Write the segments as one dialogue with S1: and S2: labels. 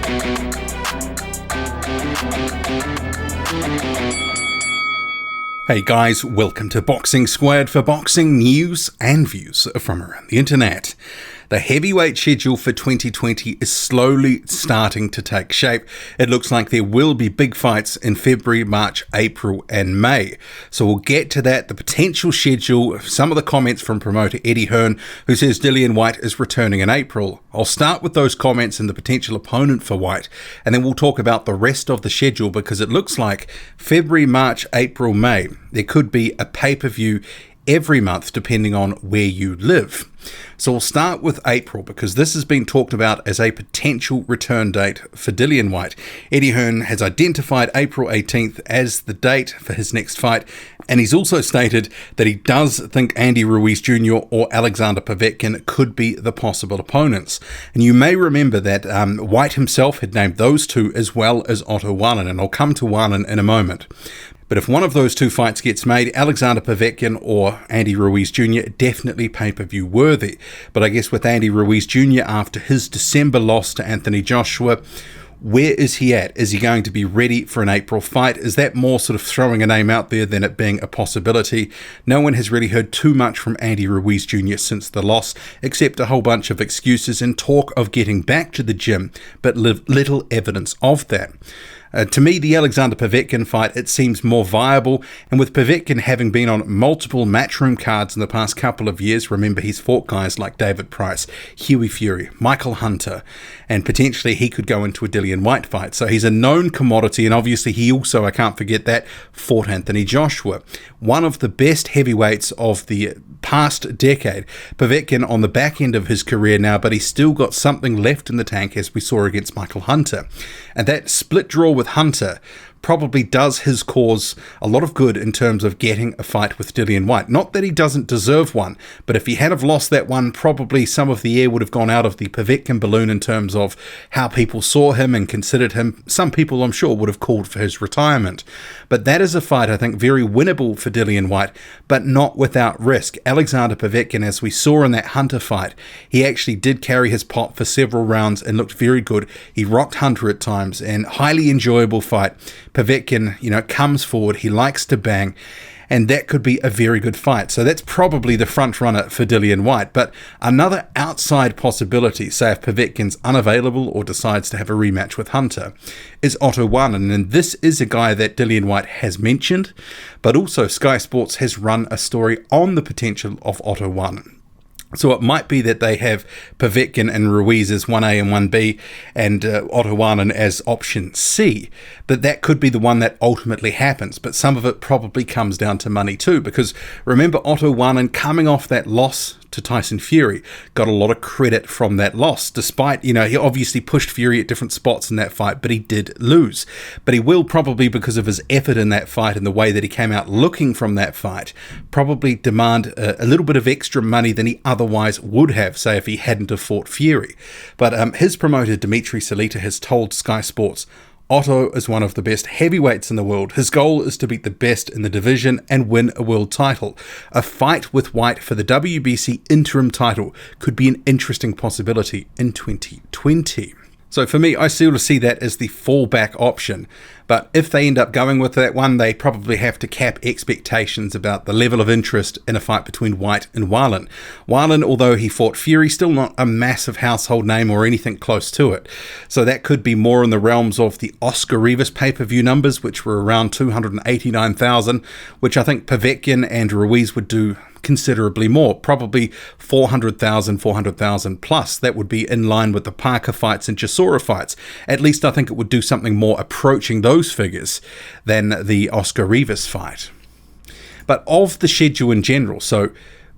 S1: Hey guys, welcome to Boxing Squared for boxing news and views from around the internet. The heavyweight schedule for 2020 is slowly starting to take shape. It looks like there will be big fights in February, March, April and May. So we'll get to that, the potential schedule, some of the comments from promoter Eddie Hearn, who says Dillian Whyte is returning in April. I'll start with those comments and the potential opponent for Whyte, and then we'll talk about the rest of the schedule, because it looks like February, March, April, May, there could be a pay-per-view every month depending on where you live. So we'll start with April, because this has been talked about as a potential return date for Dillian Whyte. Eddie Hearn has identified April 18th as the date for his next fight, and he's also stated that he does think Andy Ruiz Jr. or Alexander Povetkin could be the possible opponents. And you may remember that Whyte himself had named those two as well as Otto Wallin, and I'll come to Wallin in a moment. But if one of those two fights gets made, Alexander Povetkin or Andy Ruiz Jr. definitely pay-per-view worthy. But I guess with Andy Ruiz Jr. after his December loss to Anthony Joshua, where is he at? Is he going to be ready for an April fight? Is that more sort of throwing a name out there than it being a possibility? No one has really heard too much from Andy Ruiz Jr. since the loss, except a whole bunch of excuses and talk of getting back to the gym, but little evidence of that. To me, the Alexander Povetkin fight, it seems more viable, and with Povetkin having been on multiple matchroom cards in the past couple of years, remember he's fought guys like David Price, Hughie Fury, Michael Hunter, and potentially he could go into a Dillian Whyte fight. So he's a known commodity, and obviously he also, I can't forget that, fought Anthony Joshua, one of the best heavyweights of the past decade. Povetkin on the back end of his career now, but he's still got something left in the tank, as we saw against Michael Hunter. And that split draw with Hunter probably does his cause a lot of good in terms of getting a fight with Dillian Whyte. Not that he doesn't deserve one, but if he had have lost that one, probably some of the air would have gone out of the Povetkin balloon in terms of how people saw him and considered him. Some people, I'm sure, would have called for his retirement. But that is a fight, I think, very winnable for Dillian Whyte, but not without risk. Alexander Povetkin, as we saw in that Hunter fight, he actually did carry his pot for several rounds and looked very good. He rocked Hunter at times, and highly enjoyable fight. Povetkin, comes forward, he likes to bang, and that could be a very good fight. So that's probably the front runner for Dillian Whyte. But another outside possibility, say if Povetkin's unavailable or decides to have a rematch with Hunter, is Otto Wallin. And this is a guy that Dillian Whyte has mentioned, but also Sky Sports has run a story on the potential of Otto Wallin. So it might be that they have Povetkin and Ruiz as 1A and 1B and Otto Wallin as option C. But that could be the one that ultimately happens. But some of it probably comes down to money too, because remember Otto Wallin coming off that loss to Tyson Fury got a lot of credit from that loss, despite, he obviously pushed Fury at different spots in that fight, but he did lose. But he will probably, because of his effort in that fight and the way that he came out looking from that fight, probably demand a little bit of extra money than he otherwise would have, say if he hadn't have fought Fury. But his promoter Dimitri Salita has told Sky Sports, Otto is one of the best heavyweights in the world. His goal is to beat the best in the division and win a world title. A fight with Whyte for the WBC interim title could be an interesting possibility in 2020. So for me, I still see that as the fallback option. But if they end up going with that one, they probably have to cap expectations about the level of interest in a fight between Whyte and Wallin. Wallin, although he fought Fury, still not a massive household name or anything close to it. So that could be more in the realms of the Oscar Rivas pay-per-view numbers, which were around 289,000, which I think Povetkin and Ruiz would do considerably more, probably 400,000 plus. That would be in line with the Parker fights and Chisora fights. At least I think it would do something more approaching those figures than the Oscar Rivas fight. But of the schedule in general, so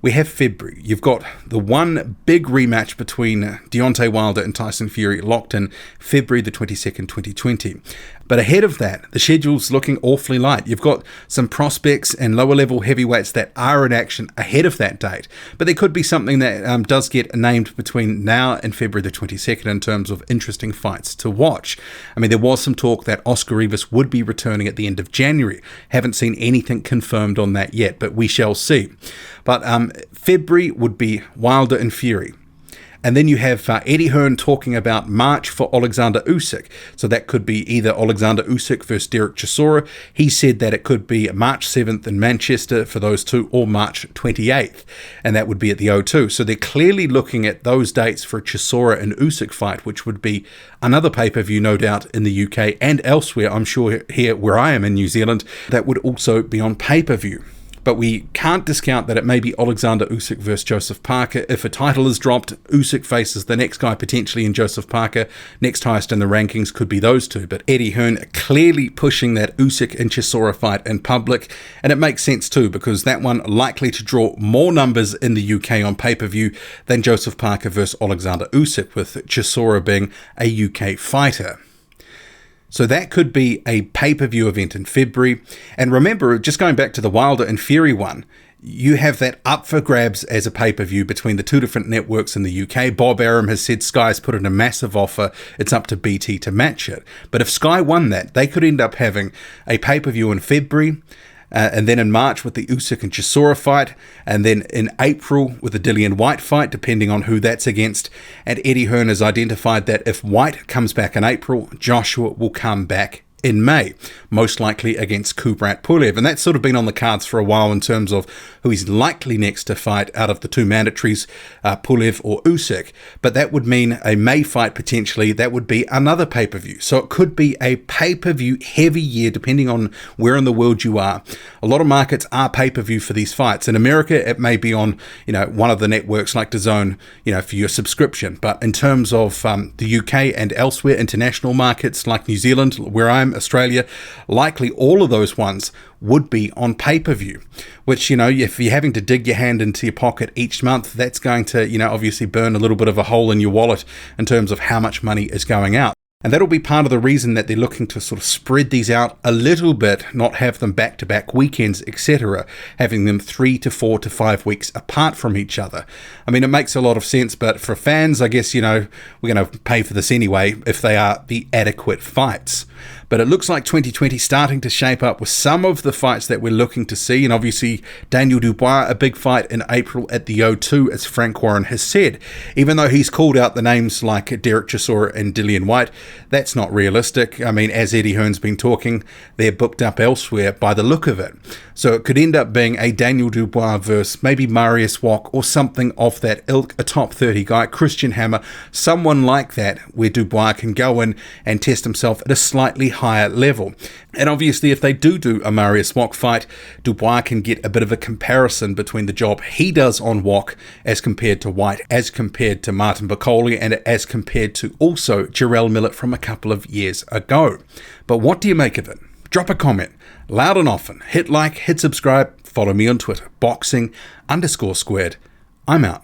S1: we have February. You've got the one big rematch between Deontay Wilder and Tyson Fury locked in February the 22nd, 2020. But ahead of that, the schedule's looking awfully light. You've got some prospects and lower level heavyweights that are in action ahead of that date. But there could be something that does get named between now and February the 22nd in terms of interesting fights to watch. I mean, there was some talk that Oscar Rivas would be returning at the end of January. Haven't seen anything confirmed on that yet, but we shall see. But February would be Wilder and Fury. And then you have Eddie Hearn talking about March for Oleksandr Usyk. So that could be either Oleksandr Usyk versus Derek Chisora. He said that it could be March 7th in Manchester for those two, or March 28th, and that would be at the O2. So they're clearly looking at those dates for a Chisora and Usyk fight, which would be another pay-per-view, no doubt, in the UK and elsewhere. I'm sure here where I am in New Zealand, that would also be on pay-per-view. But we can't discount that it may be Oleksandr Usyk versus Joseph Parker. If a title is dropped, Usyk faces the next guy potentially in Joseph Parker. Next highest in the rankings could be those two. But Eddie Hearn clearly pushing that Usyk and Chisora fight in public. And it makes sense too, because that one likely to draw more numbers in the UK on pay-per-view than Joseph Parker versus Oleksandr Usyk, with Chisora being a UK fighter. So that could be a pay-per-view event in February. And remember, just going back to the Wilder and Fury one, you have that up for grabs as a pay-per-view between the two different networks in the UK. Bob Arum has said Sky's put in a massive offer. It's up to BT to match it. But if Sky won that, they could end up having a pay-per-view in February, and then in March with the Usyk and Chisora fight, and then in April with the Dillian Whyte fight, depending on who that's against. And Eddie Hearn has identified that if Whyte comes back in April, Joshua will come back in May, most likely against Kubrat Pulev. And that's sort of been on the cards for a while in terms of who he's likely next to fight out of the two mandatories, Pulev or Usyk. But that would mean a May fight potentially. That would be another pay-per-view. So it could be a pay-per-view heavy year, depending on where in the world you are. A lot of markets are pay-per-view for these fights. In America, it may be on, one of the networks like DAZN, for your subscription. But in terms of the UK and elsewhere, international markets like New Zealand, where I'm, Australia, likely all of those ones would be on pay-per-view, which, if you're having to dig your hand into your pocket each month, that's going to, obviously burn a little bit of a hole in your wallet in terms of how much money is going out. And that'll be part of the reason that they're looking to sort of spread these out a little bit, not have them back-to-back weekends, etc., having them 3 to 4 to 5 weeks apart from each other. I mean, it makes a lot of sense, but for fans, I guess, we're going to pay for this anyway if they are the adequate fights. But it looks like 2020 starting to shape up with some of the fights that we're looking to see. And obviously, Daniel Dubois, a big fight in April at the O2, as Frank Warren has said. Even though he's called out the names like Derek Chisora and Dillian Whyte, that's not realistic. I mean, as Eddie Hearn's been talking, they're booked up elsewhere by the look of it. So it could end up being a Daniel Dubois versus maybe Mariusz Wach or something of that ilk, a top 30 guy, Christian Hammer, someone like that, where Dubois can go in and test himself at a slightly higher level. And obviously, if they do a Mariusz Wach fight, Dubois can get a bit of a comparison between the job he does on Wach as compared to Whyte, as compared to Martin Bakole, and as compared to also Jarrell Millett from a couple of years ago. But what do you make of it? Drop a comment, loud and often. Hit like, hit subscribe, follow me on Twitter, boxing_squared. I'm out.